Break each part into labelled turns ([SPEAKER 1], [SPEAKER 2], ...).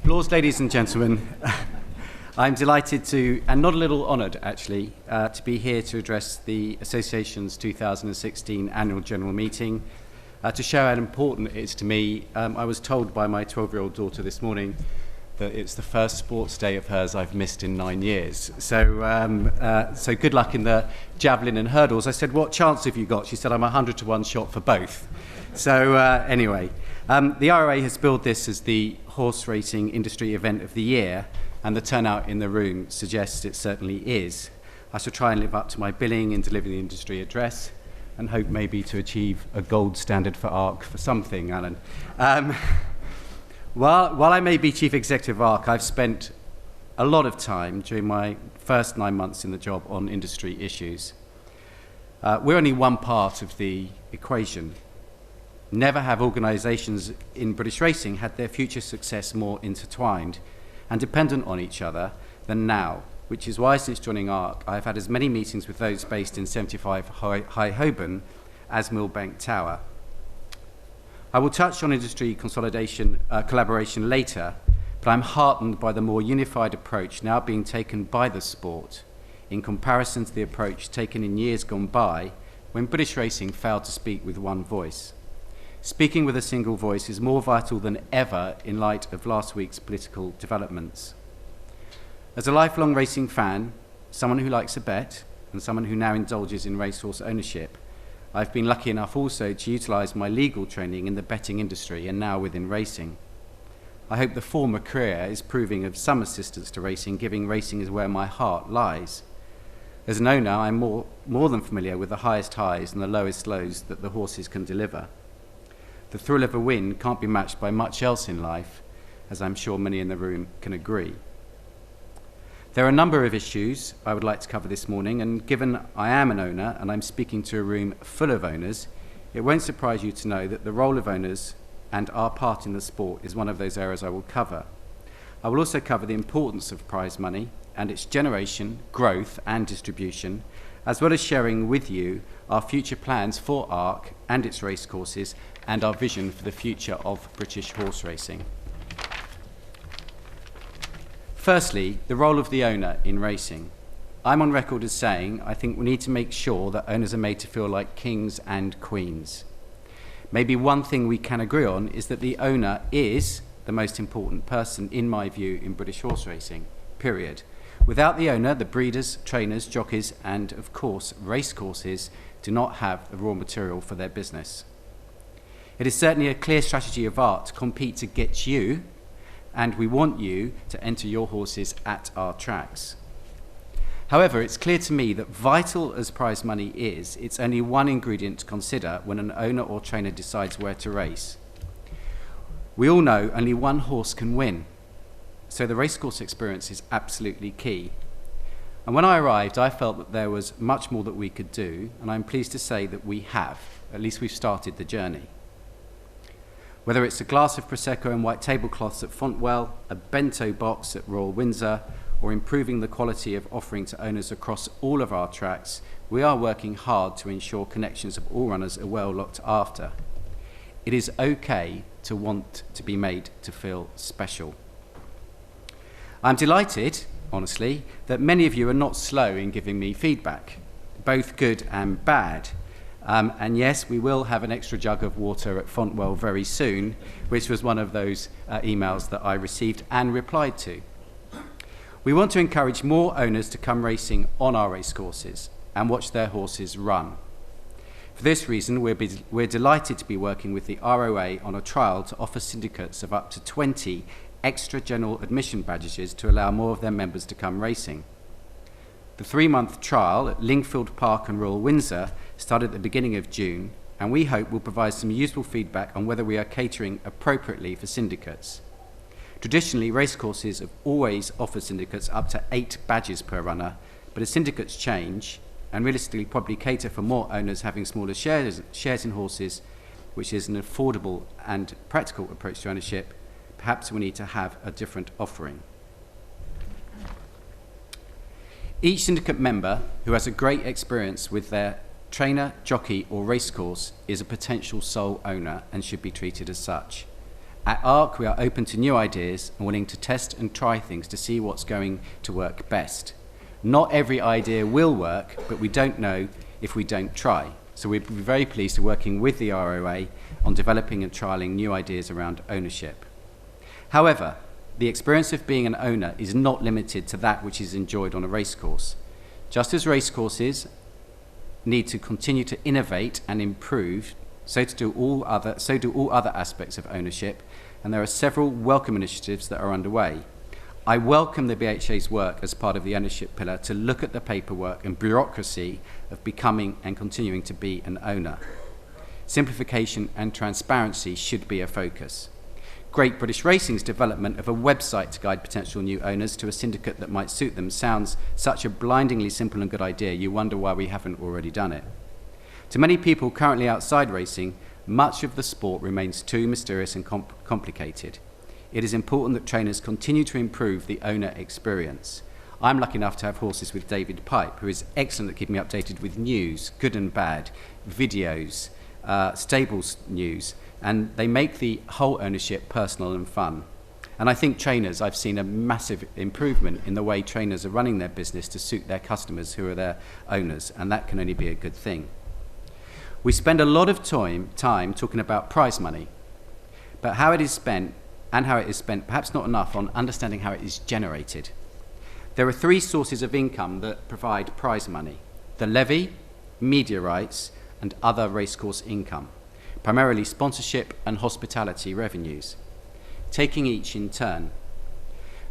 [SPEAKER 1] Applause, ladies and gentlemen. I'm delighted to, and not a little honoured actually, to be here to address the Association's 2016 Annual General Meeting. To show how important it is to me, I was told by my 12-year-old daughter this morning that it's the first sports day of hers I've missed in 9 years. So good luck in the javelin and hurdles. I said, what chance have you got? She said, I'm 100 to 1 shot for both. So anyway, the ROA has billed this as the horse racing industry event of the year, and the turnout in the room suggests it certainly is. I shall try and live up to my billing and deliver the industry address, and hope maybe to achieve a gold standard for ARC for something, Alan. While I may be Chief Executive of ARC, I've spent a lot of time during my first 9 months in the job on industry issues. We're only one part of the equation. Never have organisations in British racing had their future success more intertwined and dependent on each other than now, which is why since joining ARC, I've had as many meetings with those based in 75 High Holborn as Millbank Tower. I will touch on industry consolidation, collaboration later, but I'm heartened by the more unified approach now being taken by the sport in comparison to the approach taken in years gone by when British racing failed to speak with one voice. Speaking with a single voice is more vital than ever in light of last week's political developments. As a lifelong racing fan, someone who likes a bet, and someone who now indulges in racehorse ownership, I've been lucky enough also to utilise my legal training in the betting industry and now within racing. I hope the former career is proving of some assistance to racing, given racing is where my heart lies. As an owner, I'm more than familiar with the highest highs and the lowest lows that the horses can deliver. The thrill of a win can't be matched by much else in life, as I'm sure many in the room can agree. There are a number of issues I would like to cover this morning, and given I am an owner and I'm speaking to a room full of owners, it won't surprise you to know that the role of owners and our part in the sport is one of those areas I will cover. I will also cover the importance of prize money and its generation, growth and distribution, as well as sharing with you our future plans for ARC and its racecourses and our vision for the future of British horse racing. Firstly, the role of the owner in racing. I'm on record as saying I think we need to make sure that owners are made to feel like kings and queens. Maybe one thing we can agree on is that the owner is the most important person, in my view, in British horse racing, period. Without the owner, the breeders, trainers, jockeys, and of course, racecourses do not have the raw material for their business. It is certainly a clear strategy of ARC to compete to get you, and we want you to enter your horses at our tracks. However, it's clear to me that vital as prize money is, it's only one ingredient to consider when an owner or trainer decides where to race. We all know only one horse can win, so the racecourse experience is absolutely key. And when I arrived, I felt that there was much more that we could do, and I'm pleased to say that we have. At least we've started the journey. Whether it's a glass of Prosecco and white tablecloths at Fontwell, a bento box at Royal Windsor, or improving the quality of offering to owners across all of our tracks, we are working hard to ensure connections of all runners are well looked after. It is okay to want to be made to feel special. I'm delighted, honestly, that many of you are not slow in giving me feedback, both good and bad. And yes, we will have an extra jug of water at Fontwell very soon, which was one of those emails that I received and replied to. We want to encourage more owners to come racing on our racecourses and watch their horses run. For this reason, we're delighted to be working with the ROA on a trial to offer syndicates of up to 20 extra general admission badges to allow more of their members to come racing. The 3-month trial at Lingfield Park and Royal Windsor started at the beginning of June, and we hope will provide some useful feedback on whether we are catering appropriately for syndicates. Traditionally, racecourses have always offered syndicates up to 8 badges per runner, but as syndicates change, and realistically probably cater for more owners having smaller shares in horses, which is an affordable and practical approach to ownership, perhaps we need to have a different offering. Each syndicate member who has a great experience with their trainer, jockey or racecourse is a potential sole owner and should be treated as such. At ARC, we are open to new ideas and willing to test and try things to see what's going to work best. Not every idea will work, but we don't know if we don't try. So we'd be very pleased to working with the ROA on developing and trialling new ideas around ownership. However, the experience of being an owner is not limited to that which is enjoyed on a racecourse. Just as racecourses need to continue to innovate and improve, so do all other aspects of ownership, and there are several welcome initiatives that are underway. I welcome the BHA's work as part of the ownership pillar to look at the paperwork and bureaucracy of becoming and continuing to be an owner. Simplification and transparency should be a focus. Great British Racing's development of a website to guide potential new owners to a syndicate that might suit them sounds such a blindingly simple and good idea, you wonder why we haven't already done it. To many people currently outside racing, much of the sport remains too mysterious and complicated. It is important that trainers continue to improve the owner experience. I'm lucky enough to have horses with David Pipe, who is excellent at keeping me updated with news, good and bad, videos, stables news, and they make the whole ownership personal and fun. And I think trainers, I've seen a massive improvement in the way trainers are running their business to suit their customers who are their owners, and that can only be a good thing. We spend a lot of time talking about prize money, but how it is spent and how it is spent, perhaps not enough on understanding how it is generated. There are three sources of income that provide prize money: the levy, media rights, and other racecourse income, primarily sponsorship and hospitality revenues. Taking each in turn,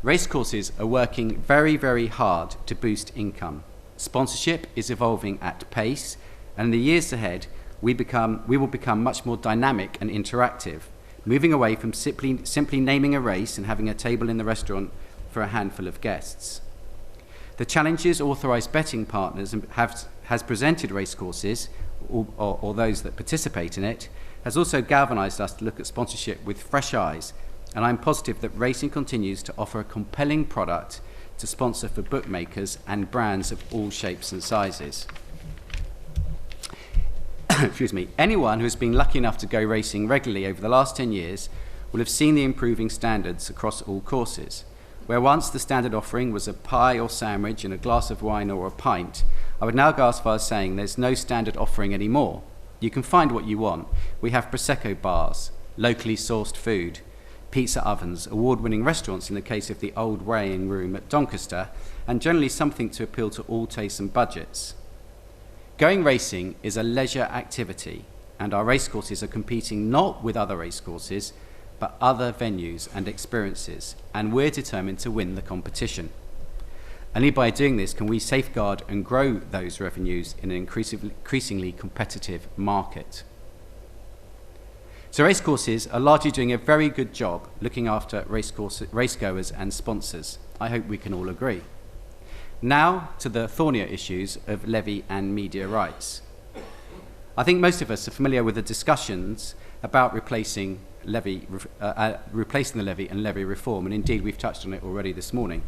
[SPEAKER 1] racecourses are working very, very hard to boost income. Sponsorship is evolving at pace, and in the years ahead, we will become much more dynamic and interactive, moving away from simply naming a race and having a table in the restaurant for a handful of guests. The challenges Authorised betting partners has presented racecourses, or those that participate in it, has also galvanised us to look at sponsorship with fresh eyes, and I'm positive that racing continues to offer a compelling product to sponsor for bookmakers and brands of all shapes and sizes. Excuse me. Anyone who has been lucky enough to go racing regularly over the last 10 years will have seen the improving standards across all courses. Where once the standard offering was a pie or sandwich and a glass of wine or a pint, I would now go as far as saying there's no standard offering anymore. You can find what you want. We have Prosecco bars, locally sourced food, pizza ovens, award-winning restaurants in the case of the old weighing room at Doncaster, and generally something to appeal to all tastes and budgets. Going racing is a leisure activity, and our racecourses are competing not with other racecourses, but other venues and experiences, and we're determined to win the competition. Only by doing this can we safeguard and grow those revenues in an increasingly competitive market. So racecourses are largely doing a very good job looking after racegoers and sponsors. I hope we can all agree. Now to the thornier issues of levy and media rights. I think most of us are familiar with the discussions about replacing the levy and levy reform, and indeed we've touched on it already this morning.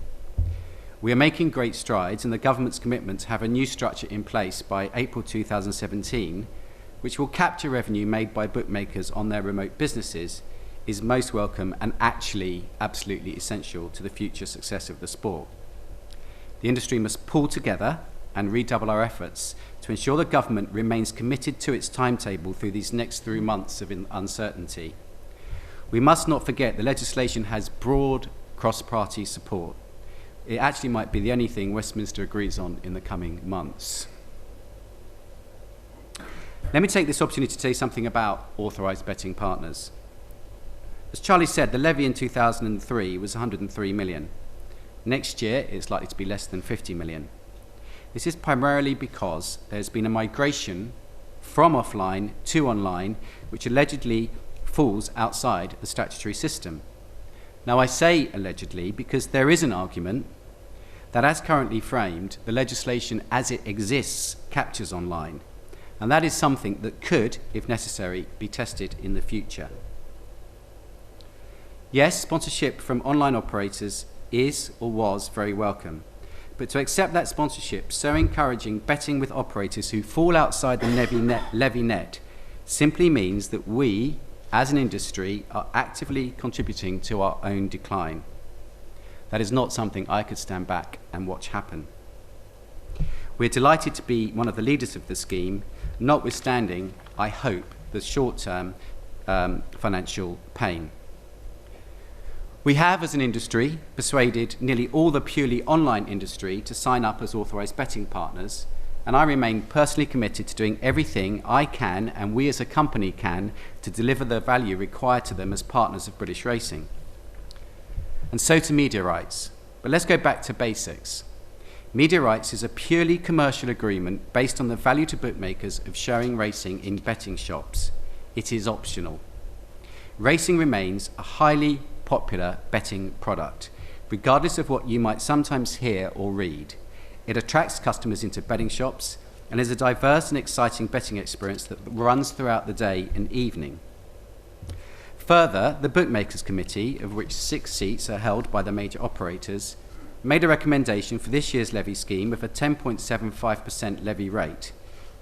[SPEAKER 1] We are making great strides, and the government's commitment to have a new structure in place by April 2017, which will capture revenue made by bookmakers on their remote businesses, is most welcome and actually absolutely essential to the future success of the sport. The industry must pull together and redouble our efforts to ensure the government remains committed to its timetable through these next 3 months of uncertainty. We must not forget the legislation has broad cross-party support. It actually might be the only thing Westminster agrees on in the coming months. Let me take this opportunity to say something about authorised betting partners. As Charlie said, the levy in 2003 was 103 million. Next year, it's likely to be less than 50 million. This is primarily because there's been a migration from offline to online, which allegedly falls outside the statutory system. Now, I say allegedly because there is an argument that, as currently framed, the legislation as it exists captures online, and that is something that could, if necessary, be tested in the future. Yes, sponsorship from online operators is or was very welcome, but to accept that sponsorship so encouraging betting with operators who fall outside the levy net simply means that we, as an industry, are actively contributing to our own decline. That is not something I could stand back and watch happen. We're delighted to be one of the leaders of the scheme, notwithstanding, I hope, the short-term financial pain. We have, as an industry, persuaded nearly all the purely online industry to sign up as authorised betting partners, and I remain personally committed to doing everything I can and we as a company can to deliver the value required to them as partners of British racing. And so to media rights. But let's go back to basics. Media rights is a purely commercial agreement based on the value to bookmakers of showing racing in betting shops. It is optional. Racing remains a highly popular betting product, regardless of what you might sometimes hear or read. It attracts customers into betting shops and is a diverse and exciting betting experience that runs throughout the day and evening. Further, the Bookmakers Committee, of which 6 seats are held by the major operators, made a recommendation for this year's levy scheme of a 10.75% levy rate,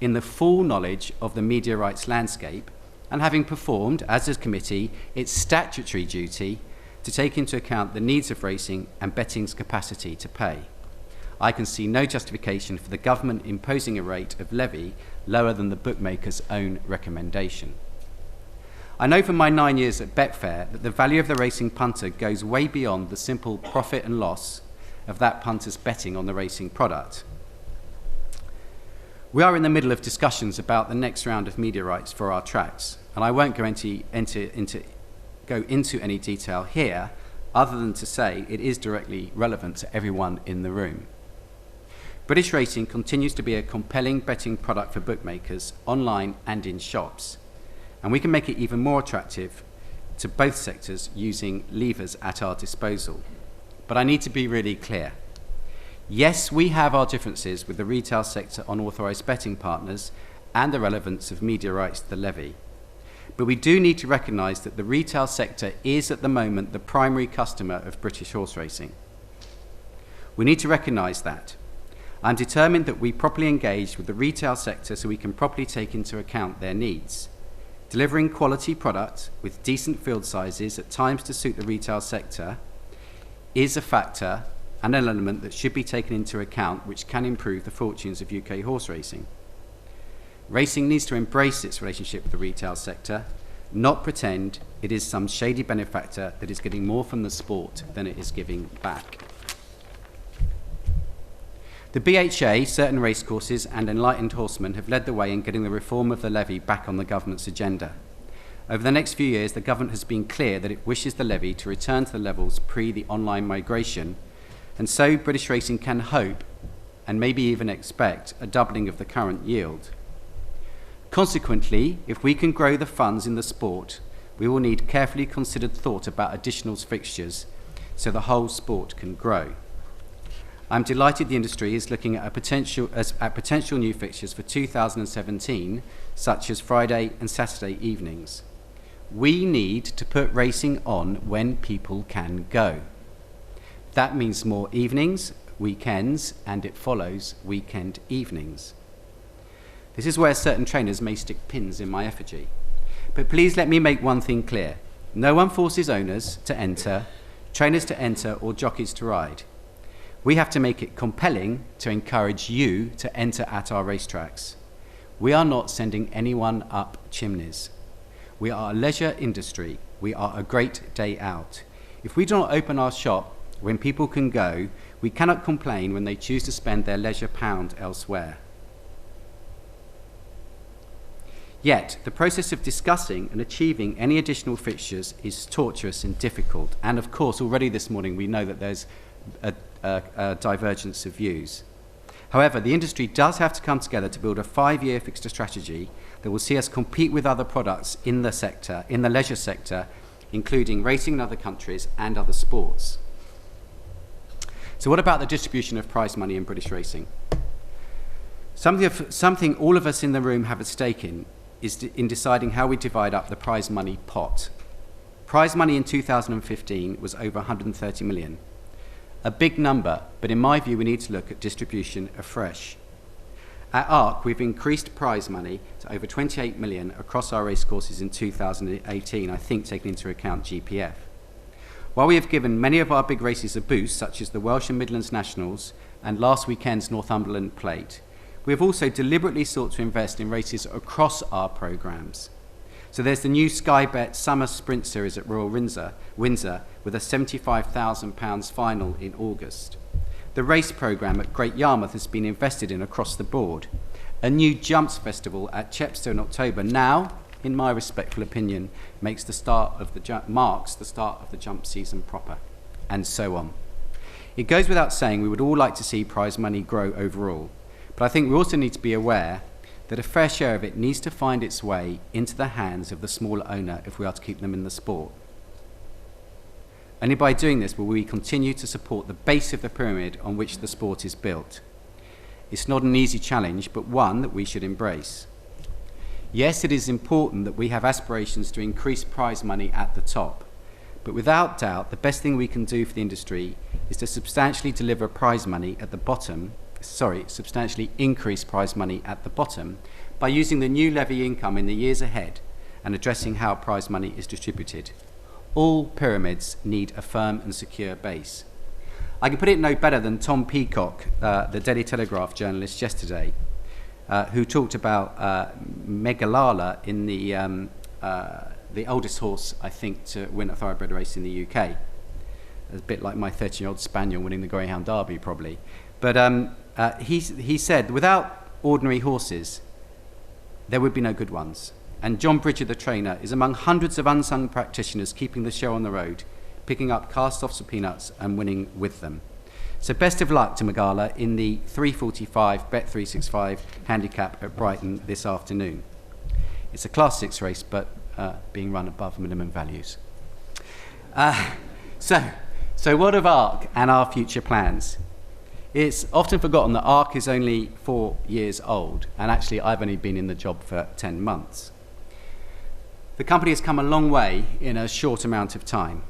[SPEAKER 1] in the full knowledge of the media rights landscape and having performed, as a committee, its statutory duty to take into account the needs of racing and betting's capacity to pay. I can see no justification for the government imposing a rate of levy lower than the bookmakers' own recommendation. I know from my 9 years at Betfair that the value of the racing punter goes way beyond the simple profit and loss of that punter's betting on the racing product. We are in the middle of discussions about the next round of media rights for our tracks, and I won't go into any detail here, other than to say it is directly relevant to everyone in the room. British racing continues to be a compelling betting product for bookmakers, online and in shops, and we can make it even more attractive to both sectors using levers at our disposal. But I need to be really clear. Yes, we have our differences with the retail sector on authorised betting partners and the relevance of media rights to the levy. But we do need to recognise that the retail sector is at the moment the primary customer of British horse racing. We need to recognise that. I'm determined that we properly engage with the retail sector so we can properly take into account their needs. Delivering quality product with decent field sizes at times to suit the retail sector is a factor and an element that should be taken into account which can improve the fortunes of UK horse racing. Racing needs to embrace its relationship with the retail sector, not pretend it is some shady benefactor that is getting more from the sport than it is giving back. The BHA, certain racecourses and enlightened horsemen have led the way in getting the reform of the levy back on the government's agenda. Over the next few years, the government has been clear that it wishes the levy to return to the levels pre the online migration, and so British racing can hope, and maybe even expect, a doubling of the current yield. Consequently, if we can grow the funds in the sport, we will need carefully considered thought about additional fixtures so the whole sport can grow. I'm delighted the industry is looking at potential new fixtures for 2017, such as Friday and Saturday evenings. We need to put racing on when people can go. That means more evenings, weekends, and it follows weekend evenings. This is where certain trainers may stick pins in my effigy. But please let me make one thing clear. No one forces owners to enter, trainers to enter, or jockeys to ride. We have to make it compelling to encourage you to enter at our racetracks. We are not sending anyone up chimneys. We are a leisure industry. We are a great day out. If we do not open our shop when people can go, we cannot complain when they choose to spend their leisure pound elsewhere. Yet, the process of discussing and achieving any additional fixtures is tortuous and difficult. And of course, already this morning we know that there's a divergence of views. However, the industry does have to come together to build a 5-year fixture strategy that will see us compete with other products in the sector, in the leisure sector, including racing in other countries and other sports. So what about the distribution of prize money in British racing? Something all of us in the room have a stake in is in deciding how we divide up the prize money pot. Prize money in 2015 was over 130 million. A big number, but in my view we need to look at distribution afresh. At ARC, we've increased prize money to over 28 million across our racecourses in 2018, I think taking into account GPF. While we have given many of our big races a boost, such as the Welsh and Midlands Nationals and last weekend's Northumberland Plate, we have also deliberately sought to invest in races across our programmes. So there's the new Sky Bet Summer Sprint Series at Royal Windsor with a £75,000 final in August. The race programme at Great Yarmouth has been invested in across the board. A new Jumps Festival at Chepstow in October now, in my respectful opinion, marks the start of the jump season proper, and so on. It goes without saying we would all like to see prize money grow overall, but I think we also need to be aware that a fair share of it needs to find its way into the hands of the smaller owner if we are to keep them in the sport. Only by doing this will we continue to support the base of the pyramid on which the sport is built. It's not an easy challenge, but one that we should embrace. Yes, it is important that we have aspirations to increase prize money at the top, but without doubt, the best thing we can do for the industry is to substantially increase prize money at the bottom by using the new levy income in the years ahead and addressing how prize money is distributed. All pyramids need a firm and secure base. I can put it no better than Tom Peacock, the Daily Telegraph journalist yesterday, who talked about Megalala in the oldest horse, I think, to win a thoroughbred race in the UK. It's a bit like my 13-year-old Spaniel winning the Greyhound Derby, probably. But he said, without ordinary horses, there would be no good ones. And John Bridger, the trainer, is among hundreds of unsung practitioners keeping the show on the road, picking up cast-offs of peanuts and winning with them. So best of luck to Megala in the 3:45 Bet365 handicap at Brighton this afternoon. It's a Class 6 race, but being run above minimum values. So what of ARC and our future plans? It's often forgotten that ARC is only 4 years old, and actually I've only been in the job for 10 months. The company has come a long way in a short amount of time.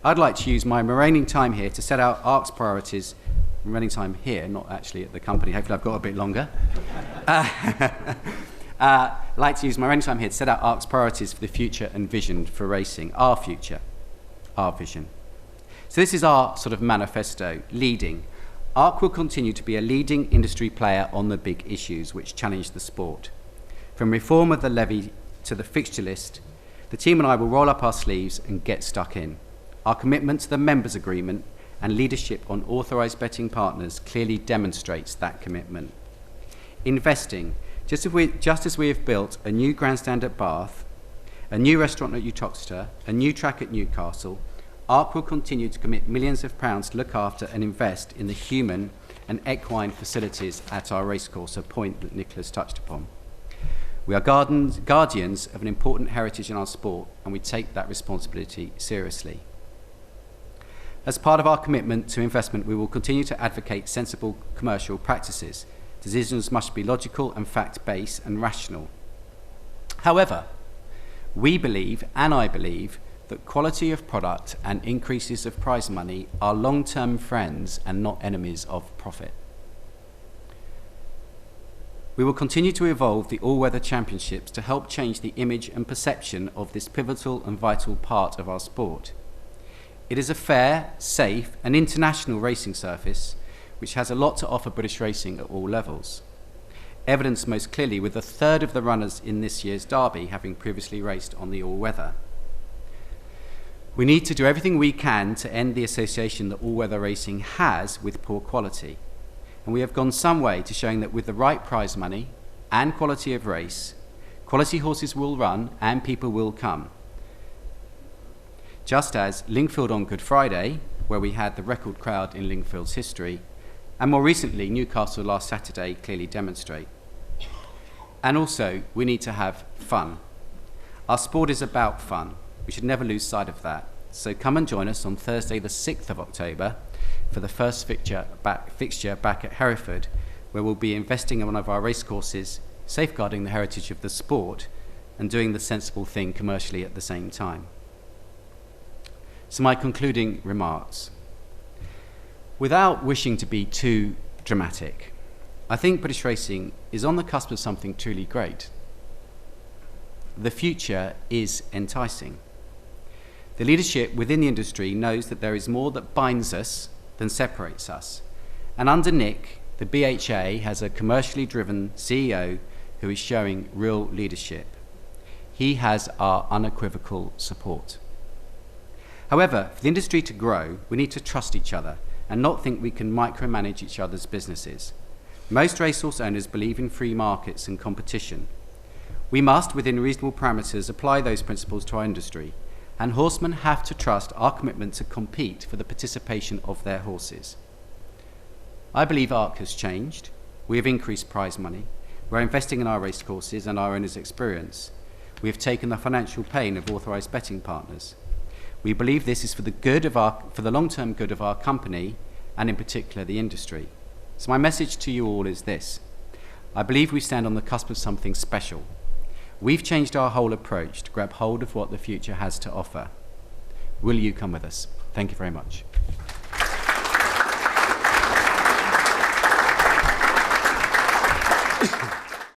[SPEAKER 1] I'd like to use my remaining time here to set out ARC's priorities. Remaining time here, not actually at the company. Hopefully I've got a bit longer. I'd like to use my remaining time here to set out ARC's priorities for the future and vision for racing. Our future, our vision. So this is our sort of manifesto, leading. ARC will continue to be a leading industry player on the big issues which challenge the sport. From reform of the levy to the fixture list, the team and I will roll up our sleeves and get stuck in. Our commitment to the members' agreement and leadership on authorised betting partners clearly demonstrates that commitment. Investing, just as we have built a new grandstand at Bath, a new restaurant at Uttoxeter, a new track at Newcastle, ARC will continue to commit millions of pounds to look after and invest in the human and equine facilities at our racecourse, a point that Nicholas touched upon. We are guardians of an important heritage in our sport, and we take that responsibility seriously. As part of our commitment to investment, we will continue to advocate sensible commercial practices. Decisions must be logical and fact-based and rational. However, we believe, and I believe, that quality of product and increases of prize money are long-term friends and not enemies of profit. We will continue to evolve the all-weather championships to help change the image and perception of this pivotal and vital part of our sport. It is a fair, safe and international racing surface which has a lot to offer British racing at all levels. Evidenced most clearly with a third of the runners in this year's Derby having previously raced on the all-weather. We need to do everything we can to end the association that all-weather racing has with poor quality. And we have gone some way to showing that with the right prize money and quality of race, quality horses will run and people will come. Just as Lingfield on Good Friday, where we had the record crowd in Lingfield's history, and more recently Newcastle last Saturday clearly demonstrate. And also, we need to have fun. Our sport is about fun. We should never lose sight of that. So come and join us on Thursday the 6th of October for the first fixture back at Hereford, where we'll be investing in one of our racecourses, safeguarding the heritage of the sport and doing the sensible thing commercially at the same time. So my concluding remarks. Without wishing to be too dramatic, I think British racing is on the cusp of something truly great. The future is enticing. The leadership within the industry knows that there is more that binds us than separates us. And under Nick, the BHA has a commercially driven CEO who is showing real leadership. He has our unequivocal support. However, for the industry to grow, we need to trust each other and not think we can micromanage each other's businesses. Most racehorse owners believe in free markets and competition. We must, within reasonable parameters, apply those principles to our industry, and horsemen have to trust our commitment to compete for the participation of their horses. I believe ARC has changed. We have increased prize money. We're investing in our racecourses and our owners' experience. We have taken the financial pain of authorised betting partners. We believe this is for the long-term good of our company and in particular the industry. So my message to you all is this. I believe we stand on the cusp of something special. We've changed our whole approach to grab hold of what the future has to offer. Will you come with us? Thank you very much.